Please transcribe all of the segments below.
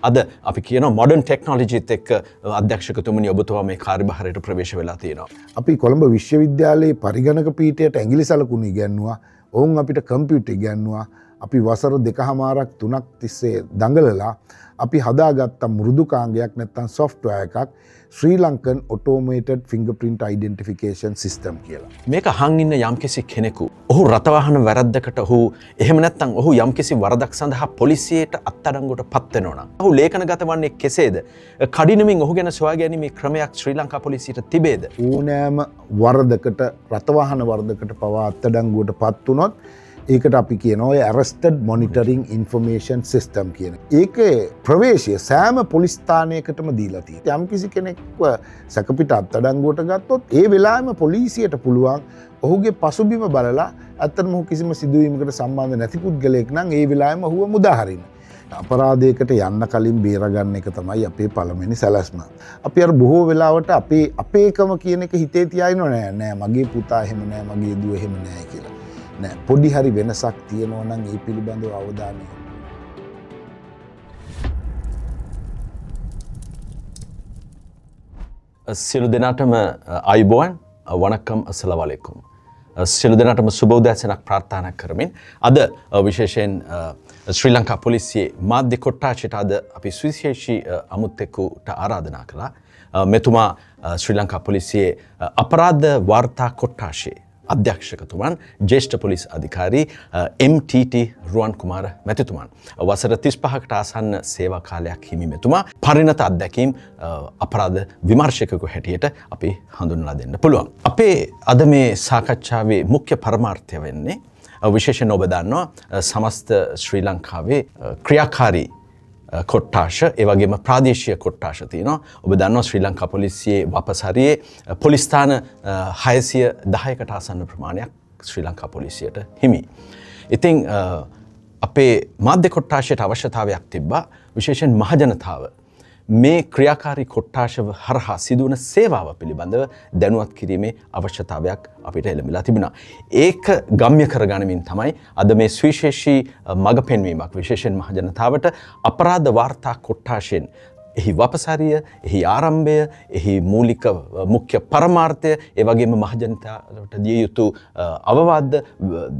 අද අපි කියන මොඩර්න් ටෙක්නොලොජිත් එක්ක අධ්‍යක්ෂකතුමනි ඔබතුමා මේ කාර්යභාරයට ප්‍රවේශ වෙලා තියෙනවා. අපි කොළඹ විශ්වවිද්‍යාලයේ පරිගණක පීඨයට ඇඟිලි සලකුණු ඉගැන්නුවා. ඔවුන් අපිට කම්පියුටර් ඉගැන්නුවා. අපි වසර 2.5ක් 3ක් තිස්සේ දඟලලා අපි හදාගත්ත මෘදුකාංගයක් නැත්නම් software එකක් ශ්‍රී Lankan automated fingerprint identification system කියලා. මේක අහන් ඉන්න යම්කිසි කෙනෙකු ඔහු රථවාහන වැරද්දකට ඔහු එහෙම නැත්නම් ඔහු යම්කිසි වරදක් සඳහා පොලිසියට අත්අඩංගුවට පත් වෙනවා නම් ඔහු ලේඛනගත වන්නේ කෙසේද? කඩිනමින් ඔහු ගැන සොයා ගැනීමේ ක්‍රමයක් ශ්‍රී ලංකා පොලිසියට තිබේද? ඕනෑම වරදකට රථවාහන වරදකට පවා අත්අඩංගුවට පත් වුණොත් ඒකට අපි කියනවා arrested monitoring information system කියන. ඒකේ ප්‍රවේශය සෑම පොලිස් ස්ථානයකටම දීලා තියෙනවා. යම්කිසි කෙනෙක්ව සැකපිට අත්අඩංගුවට ගත්තොත් ඒ වෙලාවෙම පොලිසියට පුළුවන් ඔහුගේ පසුබිම බලලා අත්‍තරම ඔහු කිසිම සිදුවීමකට සම්බන්ධ නැති පුද්ගලයෙක් නම් ඒ වෙලාවෙම ඔහුව මුදා හරින්න. අපරාධයකට යන්න කලින් බේරගන්න එක තමයි අපේ පළවෙනි සැලැස්ම. අපි අර බොහෝ වෙලාවට අපේකම කියන එක හිතේ තියාගෙන නෑ මගේ පුතා එහෙම නෑ මගේ දුව එහෙම නෑ කියලා. නෑ පොඩි හරි වෙනසක් තියෙනවා නම් ඒ පිළිබඳව අවධානය සියලු දෙනාටම ආයුබෝවන් වණක්කම් අස්සලාමු අලයිකුම් සියලු දෙනාටම සුබ උදෑසනක් ප්‍රාර්ථනා කරමින් අද විශේෂයෙන් ශ්‍රී ලංකා පොලිසියේ මාධ්‍ය කොට්ටාශයට අද අපි සුවිශේෂී අමුත්තෙකුට ආරාධනා කළා. මෙතුමා ශ්‍රී ලංකා පොලිසියේ අපරාධ වාර්තා කොට්ටාශයේ අධ්‍යක්ෂකතුමන් ජ්‍යෙෂ්ඨ පොලිස් අධිකාරී MTT රුවන් කුමාර මැතිතුමන්. වසර 35කට ආසන්න සේවා කාලයක් හිමි මෙතුමා පරිණත අත්දැකීම් අපරාධ විමර්ශකයෙකු හැටියට අපි හඳුන්වලා දෙන්න පුළුවන්. අපේ අද මේ සාකච්ඡාවේ මුඛ්‍ය පරමාර්ථය වෙන්නේ විශේෂයෙන් ඔබ දන්නවා සමස්ත ශ්‍රී ලංකාවේ ක්‍රියාකාරී කොට්ටාශ ඒ වගේම ප්‍රාදේශීය කොට්ටාශ තියෙනවා. ඔබ දන්නවා ශ්‍රී ලංකා පොලිසියේ වපසරියේ පොලිස් ස්ථාන 610කට ආසන්න ප්‍රමාණයක් ශ්‍රී ලංකා පොලිසියට හිමි. ඉතින් අපේ මාධ්‍ය කොට්ටාශයට අවශ්‍යතාවයක් තිබ්බා විශේෂයෙන් මහජනතාව මේ ක්‍රියාකාරී කොට්ටාශව හරහා සිදුවන සේවාව පිළිබඳව දැනුවත් කිරීමේ අවශ්‍යතාවයක් අපිට එළඹිලා තිබුණා. ඒක ගම්‍ය කරගනිමින් තමයි අද මේ සුවිශේෂී මඟ පෙන්වීමක් විශේෂයෙන් මහජනතාවට අපරාධ වාර්තා කොට්ටාශයෙන් එහි වපසරිය, එහි ආරම්භය, එහි මූලික මුඛ්‍ය පරමාර්ථය, ඒ වගේම මහජනතාවට දිය යුතු අවවාද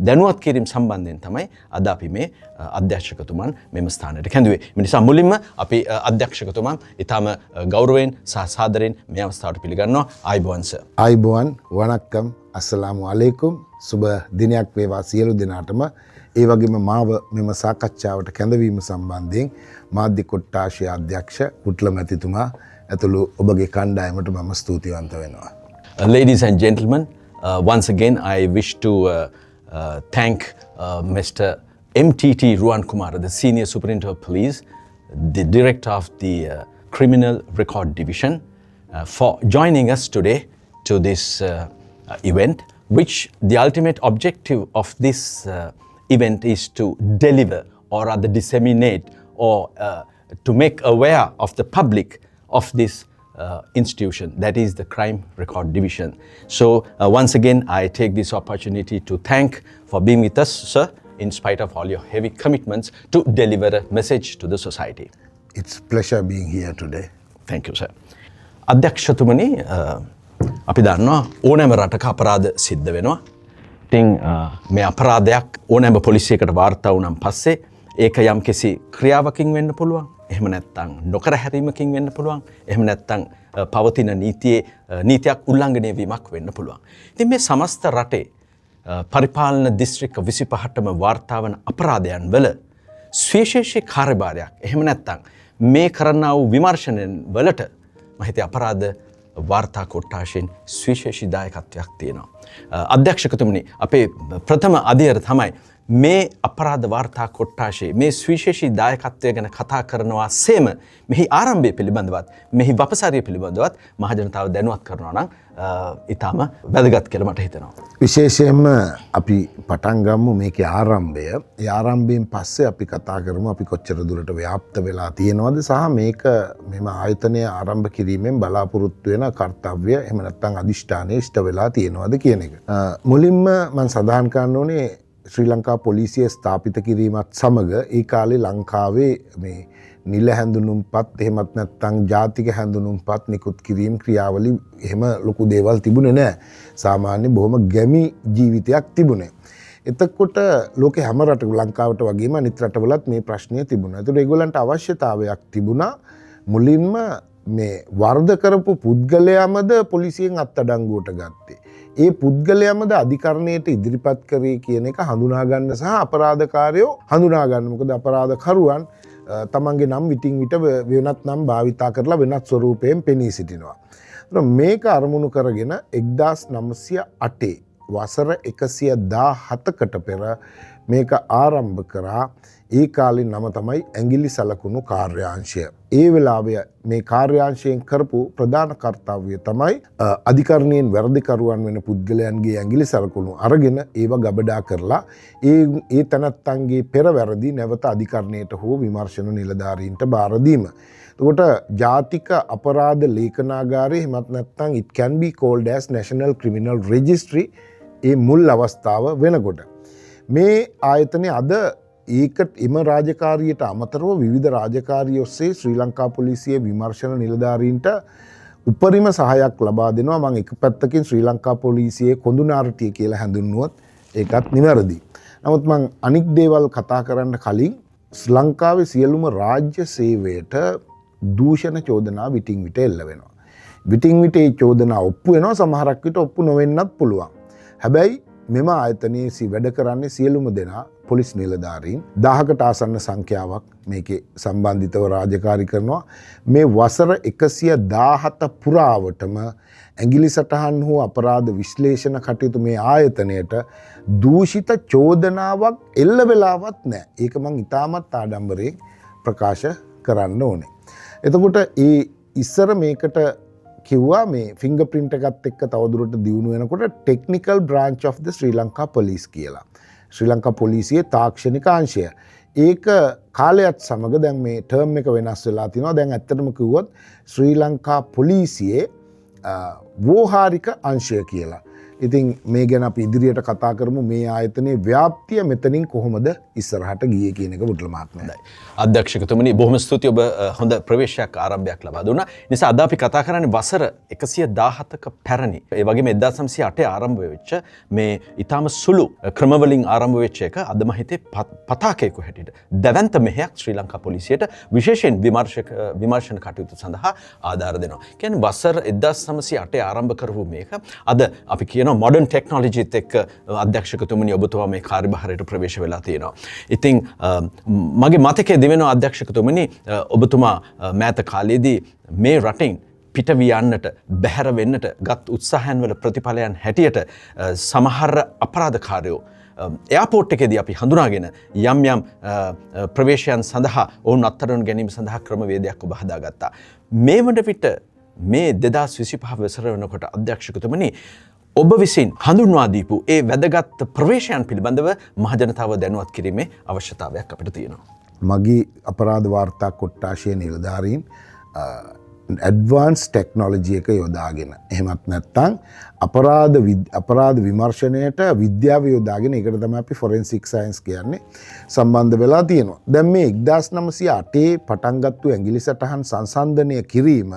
දැනුවත් කිරීම සම්බන්ධයෙන් තමයි අද අපි මේ අධ්‍යක්ෂකතුමන් මෙම ස්ථානයට කැඳුවේ. මේ නිසා මුලින්ම අපි අධ්‍යක්ෂකතුමන් ඊටම ගෞරවයෙන් සහ සාදරයෙන් මේ අවස්ථාවට පිළිගන්නවා. ආයුබෝවන් සර්. ආයුබෝවන් වණක්කම් අස්සලාමු අලයිකුම් සුබ දිනයක් වේවා සියලු දෙනාටම. ඒ වගේම මාව මෙම සාකච්ඡාවට කැඳවීම සම්බන්ධයෙන් මාධ්‍ය කොට්ටාශයේ අධ්‍යක්ෂ කුට්ල මැතිතුමා ඇතුළු ඔබගේ කණ්ඩායමට මම ස්තුතිවන්ත වෙනවා. Ladies and gentlemen, once again I wish to thank Mr. MTT Ruwan Kumar, the Senior Superintendent of Police, the Director of the Criminal Record Division, for joining us today to this event, which the ultimate objective of this event is to deliver or rather disseminate or to make aware of the public of this institution, that is the Crime Record Division. So once again, I take this opportunity to thank for being with us, sir, in spite of all your heavy commitments to deliver a message to the society. It's pleasure being here today. Thank you, sir. අධ්‍යක්ෂතුමනි අපි දන්නවා ඕනෑම රටක අපරාධ සිද්ධ වෙනවා. ඉතින් මේ අපරාධයක් ඕනෑම පොලිසියකට වාර්තා වුණාන් පස්සේ ඒක යම්කිසි ක්‍රියාවකින් වෙන්න පුළුවන්. එහෙම නැත්නම් නොකර හැරීමකින් වෙන්න පුළුවන්. එහෙම නැත්නම් පවතින නීතියක් උල්ලංඝනය වීමක් වෙන්න පුළුවන්. ඉතින් මේ සමස්ත රටේ පරිපාලන දිස්ත්‍රික්ක 25ටම වාර්තා වන අපරාධයන් වල සුවිශේෂී කාර්යභාරයක් එහෙම නැත්නම් මේ කරන්නා වූ විමර්ශනයන් වලට මම හිතේ අපරාධ වාර්තා කොට්ටාශයෙන් සුවිශේෂී දායකත්වයක් තියෙනවා. අධ්‍යක්ෂකතුමනි අපේ ප්‍රථම අධ්‍යයන තමයි මේ අපරාධ වාර්තා කොට්ටාශයේ මේ සුවිශේෂී දායකත්වය ගැන කතා කරනවා සේම මෙහි ආරම්භය පිළිබඳවත් මෙහි වපසරිය පිළිබඳවත් මහජනතාව දැනුවත් කරනවා නම් ඊටම වැදගත් කියලා මට හිතෙනවා. විශේෂයෙන්ම අපි පටන් ගමු මේකේ ආරම්භය. ඒ ආරම්භයෙන් පස්සේ අපි කතා කරමු අපි කොච්චර දුරට ව්‍යාප්ත වෙලා තියෙනවද සහ මේක මෙම ආයතනය ආරම්භ කිරීමෙන් බලාපොරොත්තු වෙන කාර්යය එහෙම නැත්නම් අදිෂ්ඨානය ඉෂ්ට වෙලා තියෙනවද කියන එක. මුලින්ම මම සඳහන් කරන්න ඕනේ ශ්‍රී ලංකා පොලිසිය ස්ථාපිත කිරීමත් සමග ඒ කාලේ ලංකාවේ මේ නිල හැඳුනුම්පත් එහෙමත් නැත්නම් ජාතික හැඳුනුම්පත් නිකුත් කිරීම ක්‍රියාවලි එහෙම ලොකු දේවල් තිබුණේ නැහැ. සාමාන්‍ය බොහොම ගැමි ජීවිතයක් තිබුණේ. එතකොට ලෝකේ හැම රටක ලංකාවට වගේම අනිත් රටවලත් මේ ප්‍රශ්නය තිබුණා. ඒතකොට ඒගොල්ලන්ට අවශ්‍යතාවයක් තිබුණා මුලින්ම මේ වර්ධ කරපු පුද්ගලයාමද පොලිසියෙන් අත්අඩංගුවට ගත්තේ. ඒ පුද්ගලයාමද අධිකරණයට ඉදිරිපත් කරේ කියන එක හඳුනා ගන්න සහ අපරාධකාරයෝ හඳුනා ගන්න. මොකද අපරාධකරුවන් තමන්ගේ නම් විටින් විට වෙනත් නම් භාවිතා කරලා වෙනත් ස්වරූපයෙන් පෙනී සිටිනවා. මේක අරමුණු කරගෙන 1908 වසර 117කට පෙර මේක ආරම්භ කරා. ඒ කාලේ නම තමයි ඇඟිලි සලකුණු කාර්යාංශය. ඒ වෙලාවේ මේ කාර්යාංශයෙන් කරපු ප්‍රධාන කාර්යය තමයි අධිකරණයෙන් වැරදිකරුවන් වෙන පුද්ගලයන්ගේ ඇඟිලි සලකුණු අරගෙන ඒව ගබඩා කරලා ඒ තනත්තන්ගේ පෙර වැරදි නැවත අධිකරණයට හෝ විමර්ශන නිලධාරීන්ට බාර දීම. එතකොට ජාතික අපරාධ ලේඛනාගාරය එහෙමත් නැත්නම් it can be called as National Criminal Registry ඒ මුල් අවස්ථාව වෙනකොට මේ ආයතනයේ අද ඒකට එම රාජකාරියට අමතරව විවිධ රාජකාරී ඔස්සේ ශ්‍රී ලංකා පොලිසිය විමර්ශන නිලධාරීන්ට උපරිම සහායක් ලබා දෙනවා. මම එක පැත්තකින් ශ්‍රී ලංකා පොලිසියේ කොඳුනාරටිය කියලා හැඳින්වුවොත් ඒකත් නිවැරදි. නමුත් මම අනික් දේවල් කතා කරන්න කලින් ශ්‍රී ලංකාවේ සියලුම රාජ්‍ය සේවයට දූෂණ චෝදනා විටින් විට එල්ල වෙනවා. විටින් විට ඒ චෝදනා ඔප්පු වෙනවා, සමහරක් විට ඔප්පු නොවෙන්නත් පුළුවන්. හැබැයි මෙම ආයතනයේ වැඩ කරන්නේ සියලුම දෙනා පොලිස් නිලධාරීන් 1000කට ආසන්න සංඛ්‍යාවක් මේකේ සම්බන්ධිතව රාජකාරී කරනවා. මේ වසර 117 පුරාවටම ඇඟිලි සටහන් හෝ අපරාධ විශ්ලේෂණ කටයුතු මේ ආයතනයට දූෂිත චෝදනාවක් එල්ල වෙලාවත් නැහැ. ඒක මම ඉතාමත් ආඩම්බරයෙන් ප්‍රකාශ කරන්න ඕනේ. එතකොට ඒ ඉස්සර මේකට කිව්වා මේ ෆිංගර් ප්‍රින්ට් එකත් එක්ක තවදුරට දියුණු වෙනකොට technical branch of the Sri Lanka police කියලා. ශ්‍රී ලංකා පොලිසියේ තාක්ෂණික අංශය. ඒක කාලයත් සමග දැන් මේ ටර්ම් එක වෙනස් වෙලා තිනවා. දැන් ඇත්තටම කිව්වොත් ශ්‍රී ලංකා පොලිසියේ ව්‍යවහාරික අංශය කියලා. ඉතින් මේ ගැන අපි ඉදිරියට කතා කරමු. මේ ආයතනයේ ව්‍යාප්තිය මෙතනින් කොහොමද ඉස්සරහට ගියේ කියන එක බුදුල මහත්මයා. අධ්‍යක්ෂකතුමනි බොහොම ස්තුතියි, ඔබ හොඳ ප්‍රවේශයක් ආරම්භයක් ලබා දුන්නා. නිසා අද අපි කතා කරන්නේ වසර 117ක පැරණි. ඒ වගේම 1908 ආරම්භ වෙච්ච මේ ඊටාම සුළු ක්‍රමවලින් ආරම්භ වෙච්ච එක අද මම හිතේ පතාකයක හැටියට දැවැන්ත මෙහෙයක් ශ්‍රී ලංකා පොලිසියට විශේෂයෙන් විමර්ශන කටයුතු සඳහා ආධාර දෙනවා. කියන්නේ වසර 1908 ආරම්භ කරපු මේක අද අපි කියන මොඩර්න් ටෙක්නොලොජිත් එක්ක අධ්‍යක්ෂකතුමනි ඔබතුමා මේ කාර්යභාරයට ප්‍රවේශ වෙලා තියෙනවා. ඉතින් මගේ මතකයේ දෙවෙනි අධ්‍යක්ෂකතුමනි ඔබතුමා මෑත කාලයේදී මේ රටින් පිටවී යන්නට බැහැර වෙන්නට ගත් උත්සාහයන් වල ප්‍රතිඵලයන් හැටියට සමහර අපරාධකාරයෝ එයාපෝට් එකේදී අපි හඳුනාගෙන යම් යම් ප්‍රවේශයන් සඳහා ඔවුන් අත්අඩංගුවට ගැනීම සඳහා ක්‍රමවේදයක් ඔබ හදාගත්තා. මේ වන විට මේ 2025 වසර වෙනකොට අධ්‍යක්ෂකතුමනි ඔබ විසින් හඳුන්වා දීපු ඒ වැදගත් ප්‍රවේශයන් පිළිබඳව මහජනතාව දැනුවත් කිරීමේ අවශ්‍යතාවයක් අපිට තියෙනවා. මගේ අපරාධ වාර්තා කොට්ටාශය නිලධාරීන් ඇඩ්වාන්ස් ටෙක්නොලොජි එක යොදාගෙන එහෙමත් නැත්නම් අපරාධ විමර්ශනයට විද්‍යාව යොදාගෙන ඒකට තමයි අපි ෆොරෙන්සික් සයන්ස් කියන්නේ සම්බන්ධ වෙලා තියෙනවා. දැන් මේ 1908 පටන් ගත්තු ඇඟිලි සටහන් සංසන්දනය කිරීම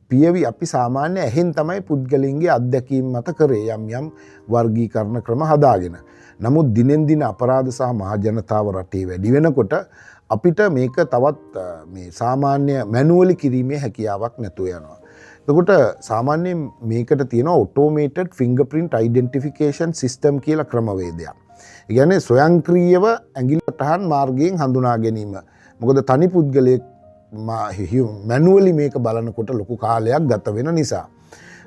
පියවි අපි සාමාන්‍ය ඇහෙන් තමයි පුද්ගලයන්ගේ අත්දැකීම් මත කරේ යම් යම් වර්ගීකරණ ක්‍රම හදාගෙන. නමුත් දිනෙන් දින අපරාධ සහ මහජනතාව රටේ වැඩි වෙනකොට අපිට මේක තවත් මේ සාමාන්‍ය මැනුවලි කිරීමේ හැකියාවක් නැතුව යනවා. එතකොට සාමාන්‍යයෙන් මේකට තියෙනවා ඔටෝමේටඩ් ෆිංගර්ප්‍රින්ට් අයිඩෙන්ටිෆිකේෂන් සිස්ටම් කියලා ක්‍රමවේදයක්. ඒ කියන්නේ ස්වයංක්‍රීයව ඇඟිලි සටහන් මාර්ගයෙන් හඳුනා ගැනීම. මොකද තනි පුද්ගලයෙක් මැනුවලි මේක බලනකොට ලොකු කාලයක් ගත වෙන නිසා.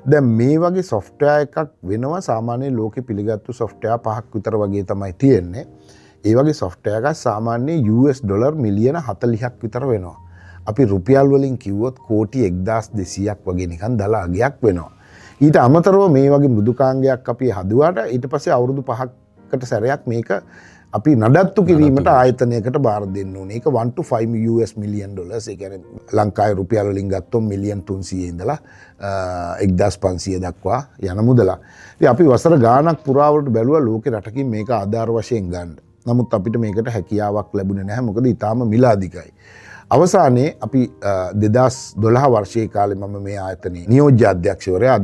දැන් මේ වගේ සොෆ්ට්වෙයාර් එකක් වෙනවා සාමාන්‍ය ලෝකෙ පිළිගත්තු සොෆ්ට්වෙයාර් 5ක් විතර වගේ තමයි තියෙන්නේ. ඒ වගේ සොෆ්ට්වෙයාර් එකක් සාමාන්‍ය US ඩොලර් මිලියන 40ක් විතර වෙනවා. අපි රුපියල් වලින් කිව්වොත් කෝටි 1200ක් වගේ නිකන් දල අගයක් වෙනවා. ඊට අමතරව මේ වගේ මෘදුකාංගයක් අපි හදුවාට ඊට පස්සේ අවුරුදු 5කට සැරයක් මේක අපි නඩත්තු කිරීමට ආයතනයකට බාර දෙන්න ඕනේ. ඒක 1 to 5 US මිලියන් ඩොලර්ස්. ඒ කියන්නේ ලංකාවේ රුපියල් වලින් ගත්තොත් මිලියන් 300 ඉඳලා 1500 දක්වා යන මුදලක්. ඉතින් අපි වසර ගාණක් පුරාවට බැලුවා ලෝකේ රටකින් මේක ආධාර වශයෙන් ගන්න. නමුත් අපිට මේකට හැකියාවක් ලැබුණේ නැහැ. මොකද ඊටාම මිල අධිකයි. අවසානයේ අපි 2012 වර්ෂයේ කාලේ මම මේ ආයතනයේ නියෝජ්‍ය අධ්‍යක්ෂවරයා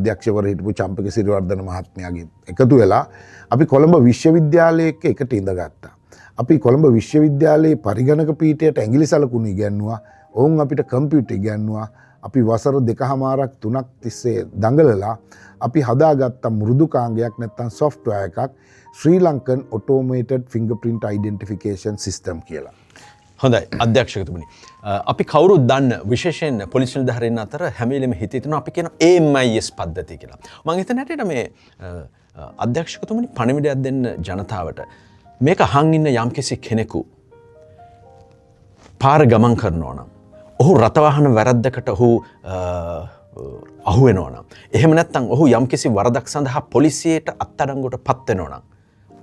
හිටපු චම්පක සිරිවර්ධන මහත්මයාගේ එකතු වෙලා අපි කොළඹ විශ්වවිද්‍යාලයක එකට ඉඳගත්තා. අපි කොළඹ විශ්වවිද්‍යාලයේ පරිගණක පීඨයට ඇඟිලි සලකුණු ඉගැන්නුවා. ඔවුන් අපිට කම්පියුටර් ඉගැන්නුවා. අපි වසර 2.5ක් 3ක් තිස්සේ දඟලලා අපි හදාගත්ත මෘදුකාංගයක් නැත්නම් software එකක් ශ්‍රී Lankan automated fingerprint identification system කියලා. හොඳයි අධ්‍යක්ෂකතුමනි. අපි කවුරුත් දන්න විශේෂයෙන් පොලිස් නිලධාරීන් අතර හැම වෙලෙම හිතේ තියෙනවා අපි කියන AMIS පද්ධතිය කියලා. මම හිතන හැටියට මේ අධ්‍යක්ෂකතුමනි පණිවිඩයක් දෙන්න ජනතාවට මේක අහන් ඉන්න යම්කිසි කෙනෙකු පාර ගමන් කරනවා නම් ඔහු රථවාහන වැරද්දකට ඔහු අහු වෙනවා නම් එහෙම නැත්නම් ඔහු යම්කිසි වරදක් සඳහා පොලිසියට අත්අඩංගුවට පත් වෙනවා නම්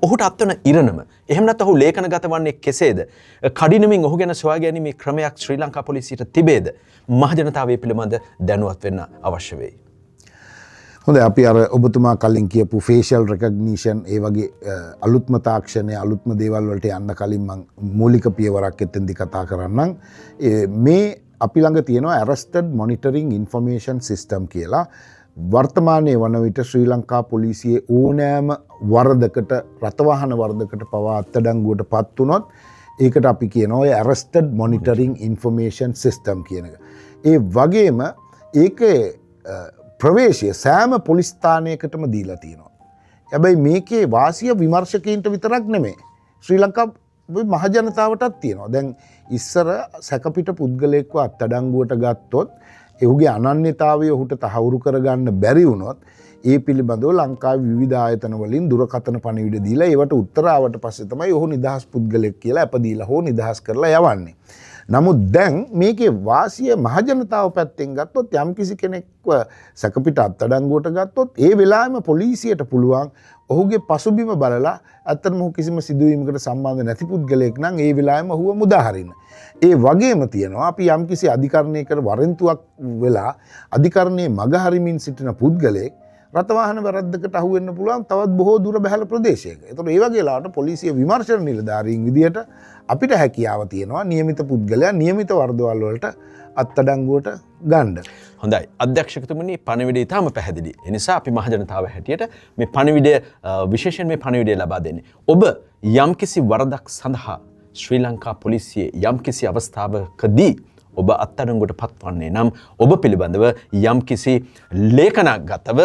ඔහුට අත්වන ඉරණම එහෙම නැත්නම් ඔහු ලේඛනගත වන්නේ කෙසේද? කඩිනමින් ඔහු ගැන සොයා ගැනීමේ ක්‍රමයක් ශ්‍රී ලංකා පොලිසියට තිබේද? මහජනතාව පිළිබඳ දැනුවත් වෙන්න අවශ්‍ය වෙයි. හොඳයි අපි අර ඔබතුමා කලින් කියපු facial recognition ඒ වගේ අලුත්ම තාක්ෂණය අලුත්ම දේවල් වලට යන්න කලින් මම මූලික පියවරක් එතෙන්දි කතා කරන්නම්. මේ අපි ළඟ තියෙනවා arrested monitoring information system කියලා. වර්තමානයේ වන විට ශ්‍රී ලංකා පොලිසියේ ඕනෑම වරදකට රථවාහන වරදකට පවා අත්අඩංගුවට පත් වුණොත් ඒකට අපි කියනවා ඔය arrested monitoring information system කියන එක. ඒ වගේම ඒකේ ප්‍රවේශය සෑම පොලිස් ස්ථානයකටම දීලා තියෙනවා. හැබැයි මේකේ වාසිය විමර්ශකයින්ට විතරක් නෙමෙයි. ශ්‍රී ලංකා මහජනතාවටත් තියෙනවා. දැන් ඉස්සර සැකපිට පුද්ගලයෙක්ව අත්අඩංගුවට ගත්තොත් ඔහුගේ අනන්‍යතාවය ඔහුට තහවුරු කරගන්න බැරි වුණොත් ඒ පිළිබඳව ලංකාවේ විවිධ ආයතන වලින් දුරකථන පණිවිඩ දීලා ඒවට උත්තර ආවට පස්සේ තමයි ඔහු නිදහස් පුද්ගලයෙක් කියලා අප දීලා හෝ නිදහස් කරලා යවන්නේ. නමුත් දැන් මේකේ වාසිය මහජනතාව පැත්තෙන් ගත්තොත් යම්කිසි කෙනෙක්ව සැකපිට අත්අඩංගුවට ගත්තොත් ඒ වෙලාවෙම පොලිසියට පුළුවන් ඔහුගේ පසුබිම බලලා ඇත්තටම ඔහු කිසිම සිදුවීමකට සම්බන්ධ නැති පුද්ගලයෙක් නම් ඒ වෙලාවෙම ඔහුව මුදා හරින්න. ඒ වගේම තියෙනවා අපි යම්කිසි අධිකරණයකට වරෙන්තුවක් වෙලා අධිකරණයේ මග හරිමින් සිටින පුද්ගලයෙක් රථවාහන වැරද්දකට අහු වෙන්න පුළුවන් තවත් බොහෝ දුර බැහැල ප්‍රදේශයක. ඒතකොට ඒ වගේ ලාට පොලිසිය විමර්ශන නිලධාරීන් විදියට අපිට හැකියාව තියෙනවා නියමිත පුද්ගලයා නියමිත වරදවල් වලට අත්අඩංගුවට ගන්න. හොඳයි අධ්‍යක්ෂකතුමනි පණිවිඩය ඉතාම පැහැදිලි. ඒ නිසා අපි මහජනතාව හැටියට මේ පණිවිඩය විශේෂයෙන් මේ පණිවිඩය ලබා දෙන්නේ. ඔබ යම්කිසි වරදක් සඳහා ශ්‍රී ලංකා පොලිසියේ යම්කිසි අවස්ථාවකදී ඔබ අත්අඩංගුවට පත්වන්නේ නම් ඔබ පිළිබඳව යම්කිසි ලේඛනගතව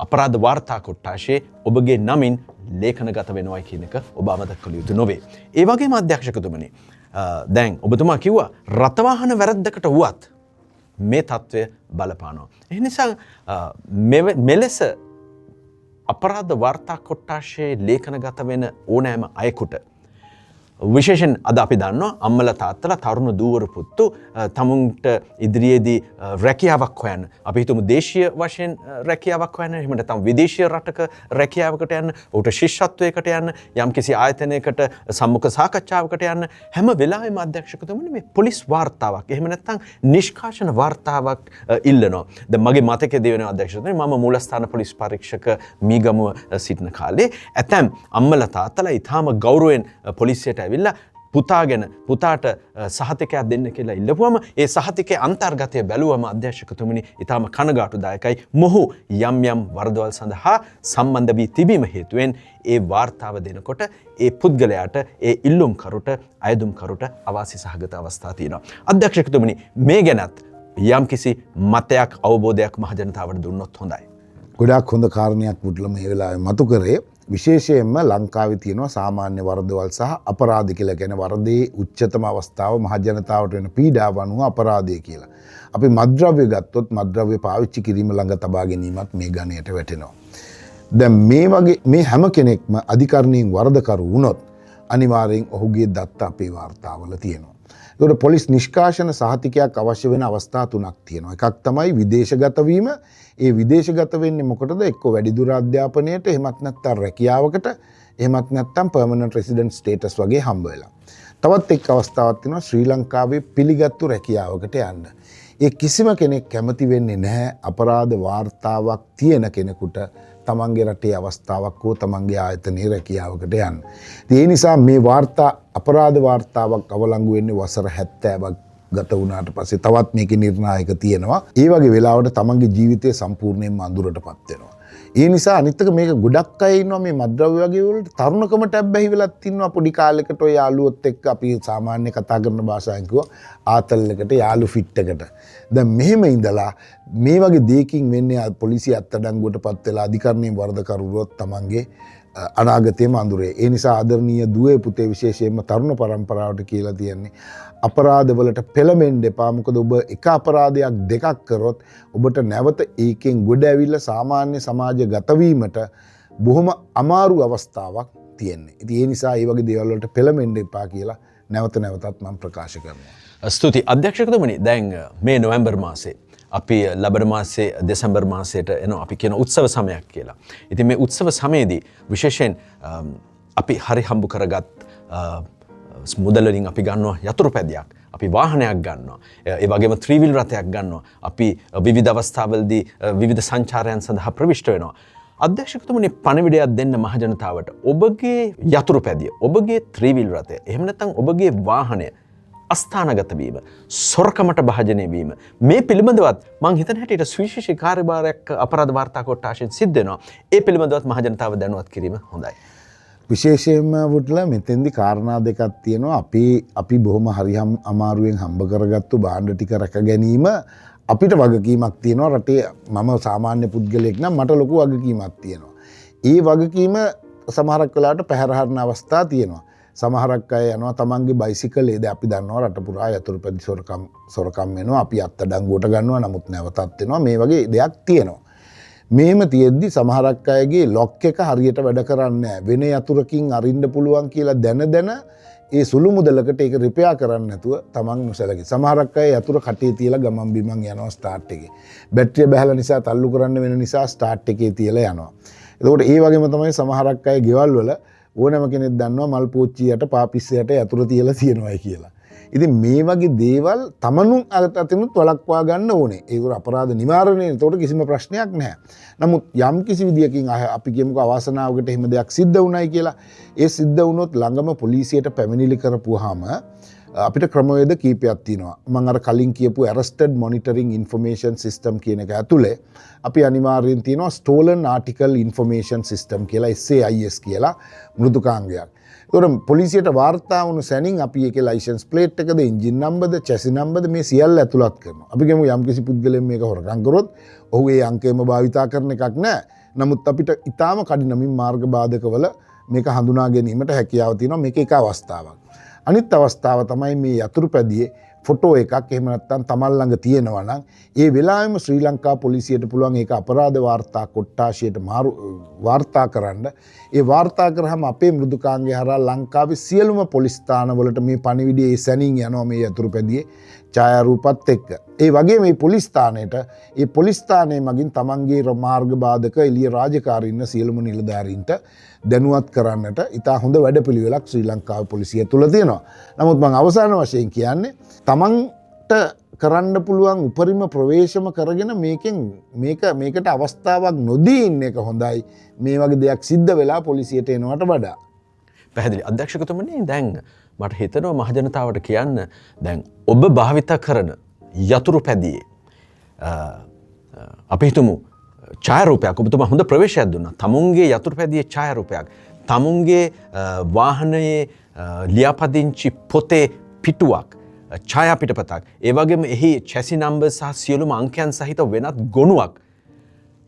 අපරාධ වාර්තා කොට්ටාශයේ ඔබගේ නමින් ලේඛනගත වෙනවා කියන එක ඔබ අමතක කළ යුතු නොවේ. ඒ වගේම අධ්‍යක්ෂකතුමනි දැන් ඔබතුමා කිව්වා රථවාහන වැරද්දකට වුවත් මේ තත්ත්වය බලපානවා. ඒ නිසා මෙලෙස අපරාධ වාර්තා කොට්ටාශයේ ලේඛනගත වෙන ඕනෑම අයෙකුට විශේෂයෙන් අද අපි දන්නවා අම්මලා තාත්තලා තරුණ දූවරු පුත්තු තමුන්ට ඉදිරියේදී රැකියාවක් හොයන්න අපි හිතමු දේශීය වශයෙන් රැකියාවක් හොයන්න එහෙම නැත්නම් විදේශීය රටක රැකියාවකට යන්න උට ශිෂ්‍යත්වයකට යන්න යම්කිසි ආයතනයකට සම්මුඛ සාකච්ඡාවකට යන්න හැම වෙලාවෙම අධ්‍යක්ෂකතුමනි මේ පොලිස් වාර්තාවක් එහෙම නැත්නම් නිෂ්කාශන වාර්තාවක් ඉල්ලනවා. දැන් මගේ මතකයේදී වෙන අධ්‍යක්ෂකතුමනි මම මූලස්ථාන පොලිස් පරීක්ෂක මීගමුව සිටින කාලේ ඇතැම් අම්මලා තාත්තලා ඊටාම ගෞරවයෙන් පොලිසියට ඇවිල්ලා පුතාට සහතිකයක් දෙන්න කියලා ඉල්ලපුවම ඒ සහතිකයේ අන්තර්ගතය බැලුවම අධ්‍යක්ෂකතුමනි ඊටාම කනගාටුදායකයි. මොහු යම් යම් වරදවල් සඳහා සම්බන්ධ වී තිබීම හේතුවෙන් ඒ වාර්තාව දෙනකොට ඒ පුද්ගලයාට ඒ ඉල්ලුම්කරුට අයදුම්කරුට අවාසි සහගත අවස්ථා තියෙනවා. අධ්‍යක්ෂකතුමනි මේ ගැනත් යම්කිසි මතයක් අවබෝධයක් මහජනතාවට දුන්නොත් හොඳයි. ගොඩාක් හොඳ කාරණයක් පුදුලම මේ වෙලාවේ මතු කරේ. විශේෂයෙන්ම ලංකාවේ තියෙනවා සාමාන්‍ය වරදවල් සහ අපරාධ කියලා කියන වරදේ උච්චතම අවස්ථාව මහජනතාවට වෙන පීඩාව අනුව අපරාධය කියලා. අපි මත්ද්‍රව්‍ය ගත්තොත් මත්ද්‍රව්‍ය පාවිච්චි කිරීම ළඟ තබා ගැනීමත් මේ ගණයට වැටෙනවා. දැන් මේ වගේ මේ හැම කෙනෙක්ම අධිකරණයෙන් වරදකරු වුණොත් අනිවාර්යෙන් ඔහුගේ දත්ත අපේ වාර්තාවල තියෙනවා. ඒකට පොලිස් නිෂ්කාශන සහතිකයක් අවශ්‍ය වෙන අවස්ථා තුනක් තියෙනවා. එකක් තමයි විදේශගත වීම. ඒ විදේශගත වෙන්නේ මොකටද? එක්ක වැඩිදුර අධ්‍යාපනයට, එහෙමත් නැත්නම් රැකියාවකට, එහෙමත් නැත්නම් පර්මනන්ට් රෙසිඩන්ට් ස්ටේටස් වගේ හම්බ වෙලා. තවත් එක් අවස්ථාවක් තියෙනවා ශ්‍රී ලංකාවේ පිළිගත්තු රැකියාවකට යන්න. ඒ කිසිම කෙනෙක් කැමති වෙන්නේ නැහැ අපරාධ වාර්තාවක් තියෙන කෙනෙකුට තමන්ගේ රටේ අවස්ථාවක් හෝ තමන්ගේ ආයතනයේ රැකියාවකට යන්න. ඒ නිසා මේ වාර්තා අපරාධ වාර්තාවක් අවලංගු වෙන්නේ වසර 70ක් ගත වුණාට පස්සේ තවත් මේකේ නිර්ණායක තියෙනවා. ඒ වගේ වෙලාවට තමන්ගේ ජීවිතය සම්පූර්ණයෙන්ම අඳුරටපත් වෙනවා. ඒ නිසා අනිත් එක මේක ගොඩක් අය ඉන්නවා මේ මත්ද්‍රව්‍ය වගේ වලට තරුණකමට ඇබ්බැහි වෙලත් ඉන්නවා. පොඩි කාලෙකට ඔය යාළුවොත් එක්ක අපි සාමාන්‍ය කතා කරන භාෂාවෙන් කිව්වා ආතල් එකට යාළු ෆිට් එකට. දැන් මෙහෙම ඉඳලා මේ වගේ දෙයකින් වෙන්නේ පොලිසිය අත්අඩංගුවටපත් වෙලා අධිකරණයේ වරදකරුවොත් තමන්ගේ අනාගතයේම අඳුරේ. ඒ නිසා ආදරණීය දුවේ පුතේ විශේෂයෙන්ම තරුණ පරම්පරාවට කියලා තියන්නේ අපරාධවලට පෙළඹෙන්න එපා. මොකද ඔබ එක අපරාධයක් දෙකක් කරොත් ඔබට නැවත ඒකෙන් ගොඩ ඇවිල්ලා සාමාන්‍ය සමාජ ගතවීමට බොහොම අමාරු අවස්ථාවක් තියෙන්නේ. ඉතින් ඒ නිසා මේ වගේ දේවල් වලට පෙළඹෙන්න එපා කියලා නැවත නැවතත් මම ප්‍රකාශ කරනවා. ස්තුතියි අධ්‍යක්ෂකතුමනි. දැන් මේ නොවැම්බර් මාසේ අපි ලබන මාසේ දෙසැම්බර් මාසයට එනවා අපි කියන උත්සව සමයක් කියලා. ඉතින් මේ උත්සව සමයේදී විශේෂයෙන් අපි හරි හම්බු කරගත් මුදලින් අපි ගන්නවා යතුරු පැදියක්, අපි වාහනයක් ගන්නවා, ඒ වගේම ත්‍රිවිල් රථයක් ගන්නවා, අපි විවිධ අවස්ථාවලදී විවිධ සංචාරයන් සඳහා ප්‍රවිෂ්ඨ වෙනවා. අධ්‍යක්ෂකතුමනි පණිවිඩයක් දෙන්න මහජනතාවට ඔබගේ යතුරු පැදිය, ඔබගේ ත්‍රිවිල් රථය, එහෙම නැත්නම් ඔබගේ වාහනය අස්ථානගත වීම, සොරකමට භාජනය වීම මේ පිළිබඳවත් මං හිතන හැටියට සුවිශේෂී කාර්යභාරයක් අපරාධ වාර්තා කොට්ටාශයෙන් සිද්ධ වෙනවා. ඒ පිළිබඳවත් මහජනතාව දැනුවත් කිරීම හොඳයි. විශේෂයෙන්ම වුටලා මෙතෙන්දි කාරණා දෙකක් තියෙනවා. අපි බොහොම හරි අමාරුවෙන් හම්බ කරගත්තු භාණ්ඩ ටික රැක ගැනීම අපිට වගකීමක් තියෙනවා. රටේ මම සාමාන්‍ය පුද්ගලයෙක් නම් මට ලොකු වගකීමක් තියෙනවා. ඒ වගකීම සමහරක් වෙලාවට පැහැර හරින අවස්ථා තියෙනවා. සමහරක් අය යනවා තමන්ගේ බයිසිකලේ. දැන් අපි දන්නවා රට පුරා යතුරු පැදි සොරකම් වෙනවා. අපි අත්අඩංගුවට ගන්නවා. නමුත් නැවතත් වෙනවා. මේ වගේ දෙයක් තියෙනවා. මෙහෙම තියෙද්දි සමහරක් අයගේ ලොක් එක හරියට වැඩ කරන්නේ නැහැ. වෙන යතුරකින් අරින්න පුළුවන් කියලා දැන ඒ සුළු මුදලකට ඒක රිපෙයාර් කරන්න නැතුව තමන් නොසැලකේ. සමහරක් අය යතුර කටේ තියලා ගමන් බිමන් යනවා ස්ටාර්ට් එකේ. බැටරිය බැහැලා නිසා තල්ලු කරන්න වෙන නිසා ස්ටාර්ට් එකේ තියලා යනවා. එතකොට ඒ වගේම තමයි සමහරක් අය ගෙවල් වල ඕනෑම කෙනෙක් දන්නවා මල් පෝච්චියට පාපිස්සයට යතුර තියලා තියෙනවායි කියලා. ඉතින් මේ වගේ දේවල් තමනුන් අතිනුත් වළක්වා ගන්න ඕනේ. ඒක අපරාධ නිවාරණය. ඒකට කිසිම ප්‍රශ්නයක් නැහැ. නමුත් යම් කිසි විදියකින් අපි කියමුකෝ අවාසනාවකට එහෙම දෙයක් සිද්ධ වුණයි කියලා. ඒ සිද්ධ වුණොත් ළඟම පොලිසියට පැමිණිලි කරපුවාම අපිට ක්‍රමවේද කීපයක් තියෙනවා. මම අර කලින් කියපු arrested monitoring information system කියන එක ඇතුලේ අපි අනිවාර්යෙන් තියෙනවා stolen article information system කියලා SAIS කියලා මෘදුකාංගයක්. ඒකට පොලිසියට වාර්තා වුණු සැනින් අපි ඒකේ ලයිසන්ස් ප්ලේට් එකද, එන්ජින් නම්බර්ද, චැසි නම්බර්ද මේ සියල්ල ඇතුළත් කරනවා. අපි කියමු යම් කිසි පුද්ගලයෙක් මේක හොරකම් කරොත් ඔහු ඒ අංකයම භාවිතා කරන එකක් නෑ. නමුත් අපිට ඊටාම කඩිනමින් මාර්ග බාධකවල මේක හඳුනා ගැනීමට හැකියාව තියෙනවා. මේක එක අවස්ථාවක්. අනිත් අවස්ථාව තමයි මේ යතුරු පැදියේ ෆොටෝ එකක් එහෙම නැත්නම් තමන් ළඟ තියෙනවා නම් ඒ වෙලාවෙම ශ්‍රී ලංකා පොලිසියට පුළුවන් ඒක අපරාධ වාර්තා කොට්ටාශයට වාර්තා කරන්න. ඒ වාර්තා කරාම අපේ මෘදුකාංගය හරහා ලංකාවේ සියලුම පොලිස් ස්ථානවලට මේ පණිවිඩය ඒ සැනින් යනවා මේ යතුරු පැදියේ ඡායාරූපත් එක්ක. ඒ වගේම මේ පොලිස් ස්ථානයට ඒ පොලිස් ස්ථානයේ මගින් තමන්ගේ මාර්ග බාධක එළිය රාජකාරීන්න සියලුම නිලධාරීන්ට දැනුවත් කරන්නට ඉතා හොඳ වැඩපිළිවෙලක් ශ්‍රී ලංකාවේ පොලිසිය තුල තියෙනවා. නමුත් මම අවසාන වශයෙන් කියන්නේ තමන්ට කරන්න පුළුවන් උපරිම ප්‍රවේශම කරගෙන මේකට අවස්ථාවක් නොදී ඉන්න එක හොඳයි. මේ වගේ දෙයක් සිද්ධ වෙලා පොලිසියට එනවට වඩා. පැහැදිලි. අධ්‍යක්ෂකතුමනි දැන් මට හිතෙනවා මහජනතාවට කියන්න දැන් ඔබ භාවිත කරන යතුරු පැදියේ අපි හිතමු ඡායාරූපයක් ඔබතුමා හොඳ ප්‍රවේශයක් දුන්නා. තමුන්ගේ යතුරු පැදියේ ඡායාරූපයක්, තමුන්ගේ වාහනයේ ලියාපදිංචි පොතේ පිටුවක්, ඡායා පිටපතක්, ඒ වගේම එහි චැසි නම්බර් සහ සියලුම අංකයන් සහිත වෙනත් ගොනුවක්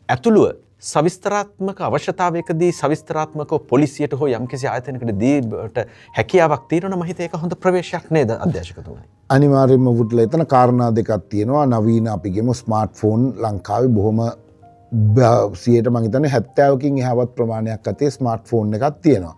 ඇතුළුව සවිස්තරාත්මක අවශ්‍යතාවයකදී සවිස්තරාත්මකව පොලිසියට හෝ යම්කිසි ආයතනයකට දීට හැකියාවක් තියෙනවා නම් හිතේ ඒක හොඳ ප්‍රවේශයක් නේද අධ්‍යක්ෂකතුමනි? අනිවාර්යයෙන්ම වුඩ්ලා එතන කාරණා දෙකක් තියෙනවා. නවීන අපි කියමු ස්මාර්ට්ෆෝන් ලංකාවේ බොහොම 100ට මම හිතන්නේ 70කින් එහාවත් ප්‍රමාණයක් අතේ ස්මාර්ට්ෆෝන් එකක් තියෙනවා.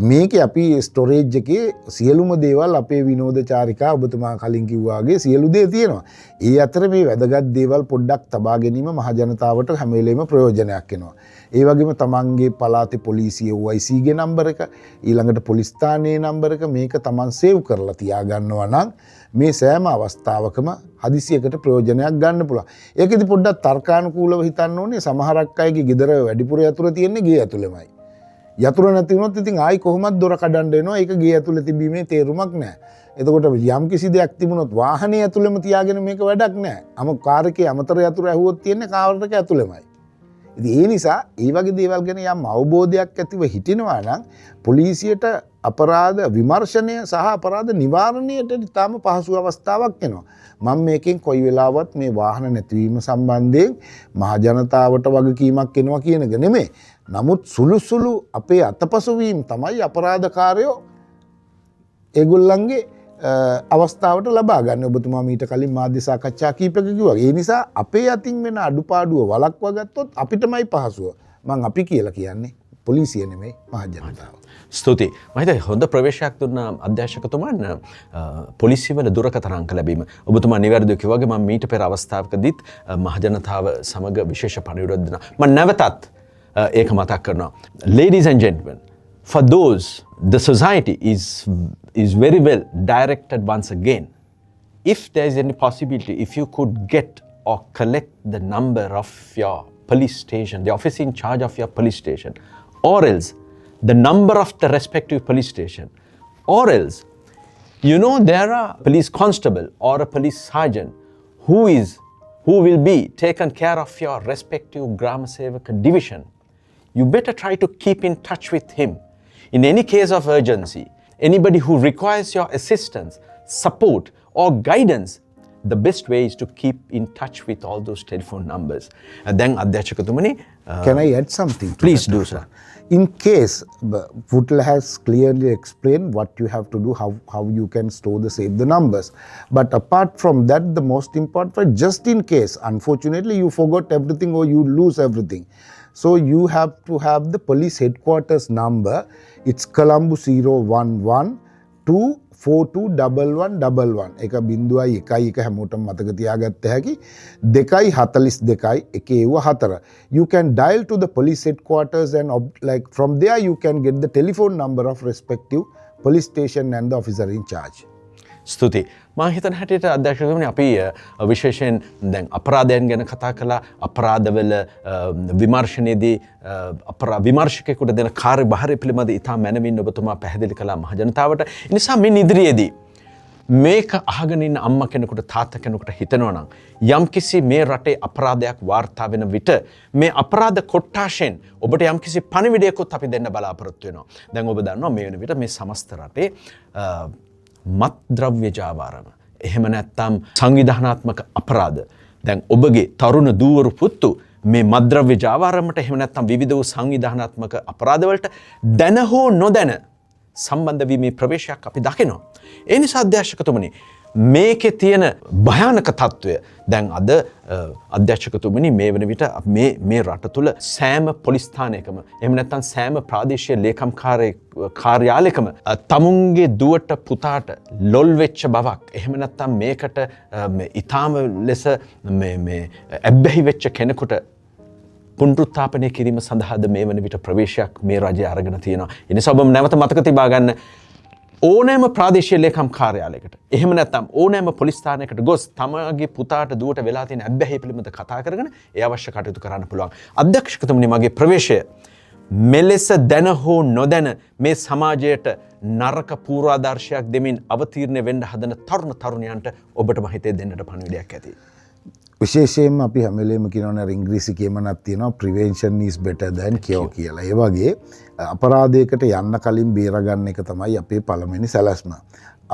මේකේ අපි ස්ටෝරේජ් එකේ සියලුම දේවල් අපේ විනෝදචාරිකා ඔබතුමා කලින් කිව්වාගේ සියලු දේ තියෙනවා. ඒ අතර මේ වැදගත් දේවල් පොඩ්ඩක් තබා ගැනීම මහ ජනතාවට හැම වෙලේම ප්‍රයෝජනයක් වෙනවා. ඒ වගේම තමන්ගේ පළාතේ පොලිසිය OIC ගේ නම්බර එක, ඊළඟට පොලිස් ස්ථානයේ නම්බර එක මේක තමන් සේව් කරලා තියා ගන්නවා නම් මේ සෑම අවස්ථාවකම හදිසියකට ප්‍රයෝජනයක් ගන්න පුළුවන්. ඒකෙදි පොඩ්ඩක් තර්කානුකූලව හිතන්න ඕනේ. සමහරක් අයගේ ගෙදර වැඩිපුර යතුරු තියෙන්නේ ගේ ඇතුළෙමයි. යතුර නැති වුණොත් ඉතින් ආයි කොහොමද දොර කඩන්න එනවා. ඒක ගේ ඇතුලේ තිබීමේ තේරුමක් නැහැ. එතකොට යම් කිසි දෙයක් තිබුණොත් වාහනේ ඇතුළෙම තියාගෙන මේක වැඩක් නැහැ. කාර් එකේ අමතර යතුර ඇහුවොත් තියෙන්නේ කාර් එක ඇතුළෙමයි. ඉතින් ඒ නිසා ඒ වගේ දේවල් ගැන යම් අවබෝධයක් ඇතිව හිටිනවා නම් පොලිසියට අපරාධ විමර්ශනය සහ අපරාධ නිවාරණයට ඉතාම පහසු අවස්ථාවක් එනවා. මම මේකෙන් කොයි වෙලාවත් මේ වාහන නැතිවීම සම්බන්ධයෙන් මහ ජනතාවට වගකීමක් එනවා කියන එක නෙමෙයි. නමුත් සුළු අපේ අතපසුවීම් තමයි අපරාධකාරයෝ ඒගොල්ලන්ගේ අවස්ථාවට ලබා ගන්න. ඔබතුමා මීට කලින් මාධ්‍ය සාකච්ඡා කීපයක කිව්වා. ඒ නිසා අපේ අතින් වෙන අඩුපාඩුව වළක්වා ගත්තොත් අපිටමයි පහසුව. මං අපි කියලා කියන්නේ පොලිසිය නෙමෙයි මහ ජනතාව. ස්තුතියි. මම හිතන්නේ හොඳ ප්‍රවේශයක් දුන්න අධ්‍යක්ෂකතුමන් පොලිසිය වල දුරකථන අංක ලැබීම. ඔබතුමා නිවැරදිව කිව්වා වගේ මම මීට පෙර අවස්ථාවකදීත් මහ ජනතාව සමග විශේෂ පණිවිඩයක් දුන්නා. මම නැවතත් ඒක මතක් කරනවා. Ladies and gentlemen, for those the society is very well directed once again. If there is any possibility, if you could get or collect the number of your police station, the officer in charge of your police station, or else the number of the respective police station, or else, you know, there are police constable or a police sergeant who will be taken care of your respective Grama Sevaka division. You better try to keep in touch with him. In any case of urgency, anybody who requires your assistance, support or guidance, the best way is to keep in touch with all those telephone numbers. And then Adhyakshakatumani, can I add something? Please do, sir. In case, Putla has clearly explained what you have to do, how you can save the numbers. But apart from that, the most important, just in case, unfortunately, you forgot everything or you lose everything. So you have to have the police headquarters number. It's Colombo 011 2421111. එක බිඳුවයි එකයි එක හැමෝටම මතක තියාගත්ත හැකි 242 You can dial to the police headquarters and like from there you can get the telephone number of respective police station and the officer in charge. ස්තුතියි. මම හිතන හැටියට අධ්‍යක්ෂකතුමනි අපි විශේෂයෙන් දැන් අපරාධයන් ගැන කතා කළා. අපරාධවල විමර්ශනයේදී විමර්ශකයෙකුට දෙන කාර්යභාරය පිළිබඳ ඉතා මැනවින් ඔබතුමා පැහැදිලි කළා මහ ජනතාවට. ඒ නිසා මේ ඉදිරියේදී මේක අහගෙන ඉන්න අම්මා කෙනෙකුට තාත්තා කෙනෙකුට හිතනවා නම් යම්කිසි මේ රටේ අපරාධයක් වාර්තා වෙන විට මේ අපරාධ කොට්ටාෂෙන් ඔබට යම්කිසි පණිවිඩයක්වත් අපි දෙන්න බලාපොරොත්තු වෙනවා. දැන් ඔබ දන්නවා මේ වෙන විට මේ සමස්ත රටේ මත්ද්‍රව්‍ය ජාවාරම එහෙම නැත්නම් සංවිධානාත්මක අපරාධ දැන් ඔබගේ තරුණ දූවරු පුත්තු මේ මත්ද්‍රව්‍ය ජාවාරමට එහෙම නැත්නම් විවිධ වූ සංවිධානාත්මක අපරාධ වලට දැන හෝ නොදැන සම්බන්ධ වීමේ ප්‍රවේශයක් අපි දකිනවා. ඒ නිසා අධ්‍යක්ෂකතුමනි මේකේ තියෙන භයානක තත්වය දැන් අද අධ්‍යක්ෂකතුමනි මේ වෙන විට මේ රට තුල සෑම පොලිස් ස්ථානයකම එහෙම නැත්නම් සෑම ප්‍රාදේශීය ලේකම් කාර්යාලයකම තමුන්ගේ දුවට පුතාට ලොල් වෙච්ච බවක් එහෙම නැත්නම් මේකට ඊටාම ලෙස මේ ඇබ්බැහි වෙච්ච කෙනෙකුට පුනරුත්ථාපනය කිරීම සඳහාද මේ වන විට ප්‍රවේශයක් මේ රජය අරගෙන තියෙනවා. ඒ නිසා ඔබ නැවත මතක තිබා ගන්න ඕනෑම ප්‍රාදේශීය ලේකම් කාර්යාලයකට එහෙම නැත්නම් ඕනෑම පොලිස් ස්ථානයකට ගොස් තමගේ පුතාට දුවට වෙලා තියෙන අබ්බැහි පිළිබඳ කතා කරගෙන ඒ අවශ්‍ය කටයුතු කරන්න පුළුවන්. අධ්‍යක්ෂකතුමනි මගේ ප්‍රවේශය මෙලෙස දැන හෝ නොදැන මේ සමාජයට නරක පූර්වාදර්ශයක් දෙමින් අවතීර්ණ වෙන්න හදන තරුණ තරුණියන්ට ඔබට මම හිතේ දෙන්නට පණිවිඩයක් ඇති. විශේෂයෙන්ම අපි හැම වෙලේම කියනවා ඉංග්‍රීසි කියමනක් තියෙනවා prevention is better than cure කියලා. ඒ වගේ අපරාධයකට යන්න කලින් බේරගන්න එක තමයි අපේ පළවෙනි සැලැස්ම.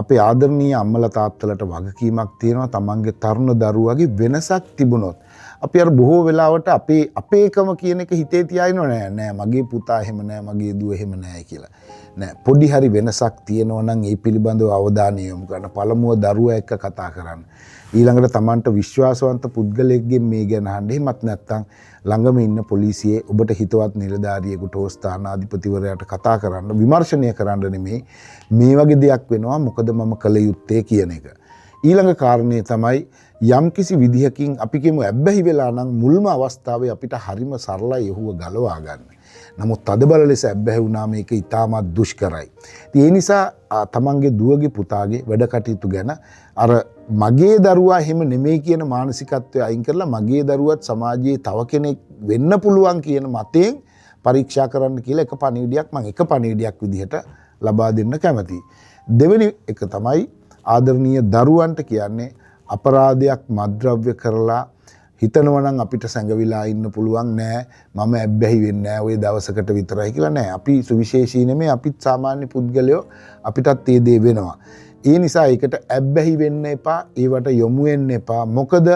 අපේ ආදරණීය අම්මලා තාත්තලාට වගකීමක් තියෙනවා තමන්ගේ තරුණ දරුවාගේ වෙනසක් තිබුණොත්. අපි අර බොහෝ වෙලාවට අපේකම කියන එක හිතේ තියාගෙන නෑ මගේ පුතා එහෙම නෑ මගේ දුව එහෙම නෑ කියලා. නෑ පොඩි හරි වෙනසක් තියෙනවා නම් ඒ පිළිබඳව අවධානය යොමු කරන්න. පළමුව දරුවා එක්ක කතා කරන්න. ඊළඟට තමන්ට විශ්වාසවන්ත පුද්ගලයෙක්ගෙන් මේ ගැන අහන්න. එහෙමත් නැත්නම් ළඟම ඉන්න පොලිසියේ ඔබට හිතවත් නිලධාරියෙකුට හෝ ස්ථානාධිපතිවරයාට කතා කරන්න විමර්ශනය කරන්න නෙමෙයි මේ වගේ දෙයක් වෙනවා මොකද මම කළ යුත්තේ කියන එක. ඊළඟ කාරණේ තමයි යම්කිසි විදිහකින් අපි කියමු ඇබ්බැහි වෙලා නම් මුල්ම අවස්ථාවේ අපිට හරිම සරලයි යහුව ගලවා ගන්න. නමුත් තදබල ලෙස ඇබ්බැහි වුණාම ඒක ඉතාමත් දුෂ්කරයි. ඒ නිසා තමන්ගේ දුවගේ පුතාගේ වැඩ කටයුතු ගැන අර මගේ දරුවා එහෙම නෙමෙයි කියන මානසිකත්වය අයින් කරලා මගේ දරුවත් සමාජයේ තව කෙනෙක් වෙන්න පුළුවන් කියන මතයෙන් පරීක්ෂා කරන්න කියලා එක පණිවිඩයක් මම එක පණිවිඩයක් විදිහට ලබා දෙන්න කැමතියි. දෙවෙනි එක තමයි ආදරණීය දරුවන්ට කියන්නේ අපරාධයක් මත්ද්‍රව්‍ය කරලා හිතනවා නම් අපිට සැඟවිලා ඉන්න පුළුවන් නෑ මම ඇබ්බැහි වෙන්නේ නෑ ওই දවසකට විතරයි කියලා නෑ. අපි සුවිශේෂී නෙමෙයි අපිත් සාමාන්‍ය පුද්ගලයෝ අපිටත් ඒ දේ වෙනවා. ඒ නිසා ඒකට ඇබ්බැහි වෙන්න එපා. ඒවට යොමු වෙන්න එපා. මොකද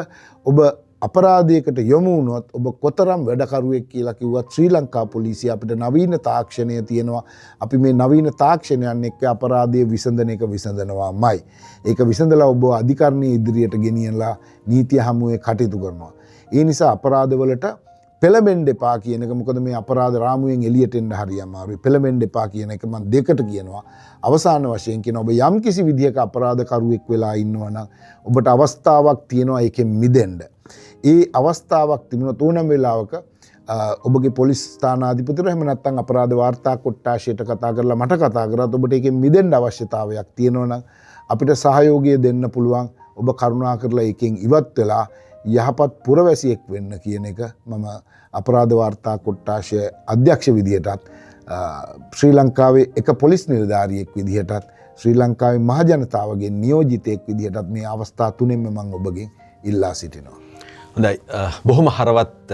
ඔබ අපරාධයකට යොමු වුණොත් ඔබ කොතරම් වැඩකරුවෙක් කියලා කිව්වත් ශ්‍රී ලංකා පොලිසිය අපිට නවීන තාක්ෂණය තියෙනවා. අපි මේ නවීන තාක්ෂණයන් එක්ක අපරාධය විසඳන එක විසඳනවාමයි. ඒක විසඳලා ඔබ අධිකරණයේ ඉදිරියට ගෙනියලා නීතිය හමුවේ කටයුතු කරනවා. ඒ නිසා අපරාධවලට පෙළඹෙන්න එපා කියන එක මොකද මේ අපරාධ රාමුවෙන් එළියට එන්න හරි අමාරුයි. පෙළඹෙන්න එපා කියන එක මම දෙකට කියනවා. අවසාන වශයෙන් කියන ඔබ යම් කිසි විදියක අපරාධකරුවෙක් වෙලා ඉන්නවා නම් ඔබට අවස්ථාවක් තියෙනවා ඒකෙන් මිදෙන්න. ඒ අවස්ථාවක් තිබුණොත් ඕනම වෙලාවක ඔබගේ පොලිස් ස්ථානාධිපතිවරු එහෙම නැත්නම් අපරාධ වාර්තා කොට්ටාශයට කතා කරලා මට කතා කරත් ඔබට ඒකෙන් මිදෙන්න අවශ්‍යතාවයක් තියෙනවා නම් අපිට සහයෝගය දෙන්න පුළුවන්. ඔබ කරුණා කරලා ඒකෙන් ඉවත් වෙලා යහපත් පුරවැසියෙක් වෙන්න කියන එක මම අපරාධ වාර්තා කොට්ටාශය අධ්‍යක්ෂ විදියටත් ශ්‍රී ලංකාවේ එක පොලිස් නිලධාරියෙක් විදිහටත් ශ්‍රී ලංකාවේ මහජනතාවගේ නියෝජිතයෙක් විදිහටත් මේ අවස්ථා තුනෙන්ම මම ඔබගෙන් ඉල්ලා සිටිනවා. හොඳයි බොහොම හරවත්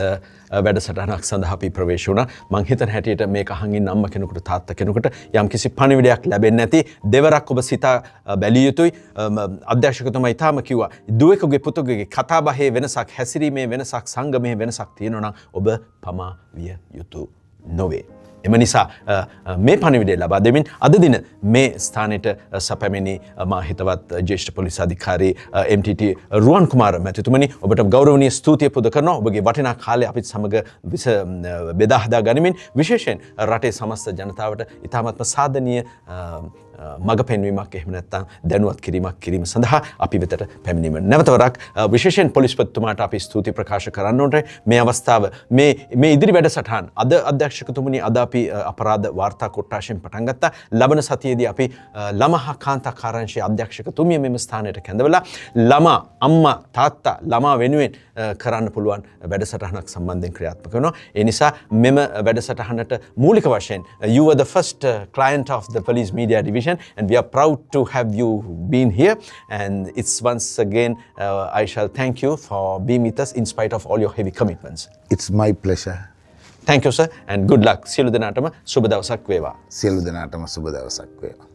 වැඩසටහනක් සඳහා අපි ප්‍රවේශ වුණා. මං හිතන හැටියට මේක අහන් ඉන්න අම්ම කෙනෙකුට තාත්තා කෙනෙකුට යම්කිසි පණිවිඩයක් ලැබෙන්නේ නැති දෙවරක් ඔබ සිතා බැලිය යුතුයි. අධ්‍යක්ෂකතුමා ඊටම කිව්වා දුවෙකුගේ පුතුගේ කතාබහේ වෙනසක් හැසිරීමේ වෙනසක් සංගමයේ වෙනසක් තියෙනවා නම් ඔබ පමා විය යුතු නොවේ. එම නිසා මේ පණිවිඩය ලබා දෙමින් අද දින මේ ස්ථානයට සැපැමිණි මා හිතවත් ජ්‍යෙෂ්ඨ පොලිස් අධිකාරී MTT රුවන් කුමාර මැතිතුමනි ඔබට ගෞරවනීය ස්තුතිය පුද කරනවා. ඔබගේ වටිනා කාලය අපිත් සමග බෙදා හදා ගනිමින් විශේෂයෙන් රටේ සමස්ත ජනතාවට ඉතාමත්ම සාධනීය මඟ පෙන්වීමක් එහෙම නැත්නම් දැනුවත් කිරීම සඳහා අපි වෙතට පැමිණීම. නැවතවරක් විශේෂයෙන් පොලිස්පතිතුමාට අපි ස්තුති ප්‍රකාශ කරන්න ඕනේ. මේ අවස්ථාව මේ ඉදිරි වැඩසටහන් අද අධ්‍යක්ෂකතුමනි අද අපි අපරාධ වාර්තා කොට්ටාශයෙන් පටන් ගත්තා. ලබන සතියේදී අපි ළමා හා කාන්තා කාර්යාංශයේ අධ්‍යක්ෂකතුමිය මෙම ස්ථානයට කැඳවලා ළමා අම්මා තාත්තා ළමා වෙනුවෙන් කරන්න පුළුවන් වැඩසටහනක් සම්බන්ධයෙන් ක්‍රියාත්මක වෙනවා. ඒ නිසා මෙම වැඩසටහනට මූලික වශයෙන් you were the first client of the police media division and we are proud to have you been here and it's once again I shall thank you for being with us in spite of all your heavy commitments. It's my pleasure. Thank you sir and good luck. සියලු දෙනාටම සුබ දවසක් වේවා. සියලු දෙනාටම සුබ දවසක් වේවා.